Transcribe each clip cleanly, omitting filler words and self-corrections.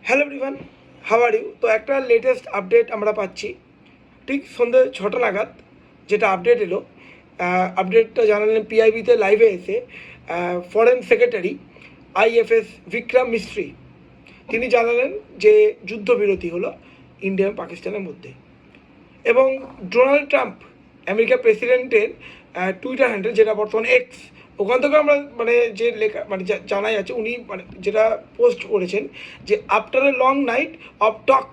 Hello everyone, how are you? তো একটা latest update আমরা পাচ্ছি ঠিক সন্ধ্যে 6টা নাগাদ, যেটা আপডেট এলো। আপডেটটা জানালেন পিআইবিতে লাইভে এসে ফরেন সেক্রেটারি আইএফএস বিক্রম মিস্ত্রি। তিনি জানালেন যে যুদ্ধবিরতি হলো ইন্ডিয়া পাকিস্তানের মধ্যে। এবং ডোনাল্ড ট্রাম্প, আমেরিকার প্রেসিডেন্টের টুইটার হ্যান্ডেল, যেটা বর্তমানে এক্স, ওখান থেকে আমরা যে লেখা জানা যাচ্ছে, উনি যেটা পোস্ট করেছেন যে after a long night of talk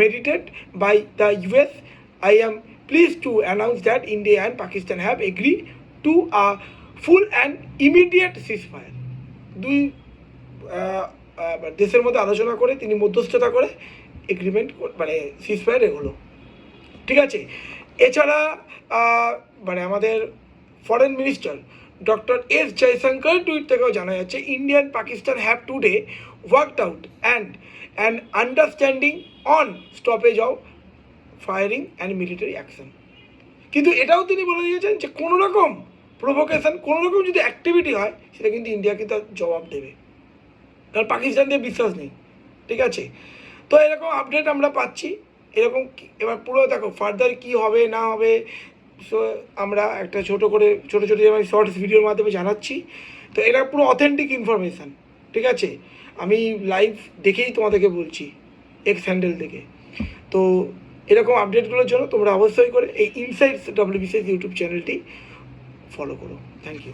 mediated by the US, I am please to announce that India and Pakistan have agree to a full and immediate ceasefire. দুই দেশের মধ্যে আলোচনা করে তিনি মধ্যস্থতা করে এগ্রিমেন্ট সিজফায়ার এগুলো, ঠিক আছে। এছাড়া আমাদের foreign minister doctor S Jaishankar tweet থেকেও জানা যাচ্ছে India and Pakistan have today worked out and understanding on stoppage of firing and military action. কিন্তু এটাও তিনি বলে দিয়েছেন যে কোনো রকম প্রভোকেশন, কোনো রকম যদি অ্যাক্টিভিটি হয়, সেটা কিন্তু ইন্ডিয়াকে তার জবাব দেবে, কারণ পাকিস্তান দিয়ে বিশ্বাস নেই, ঠিক আছে। তো এরকম আপডেট আমরা পাচ্ছি, এরকম এবার পুরো দেখো ফার্দার কী হবে না হবে, সো আমরা একটা ছোটো আমি শর্টস ভিডিওর মাধ্যমে জানাচ্ছি। তো এটা পুরো অথেন্টিক ইনফরমেশান, ঠিক আছে। আমি লাইভ দেখেই তোমাদেরকে বলছি এক্স হ্যান্ডেল থেকে। তো এরকম আপডেটগুলোর জন্য তোমরা অবশ্যই করে এই ইনসাইটস WBCS ইউটিউব চ্যানেলটি ফলো করো। Thank you.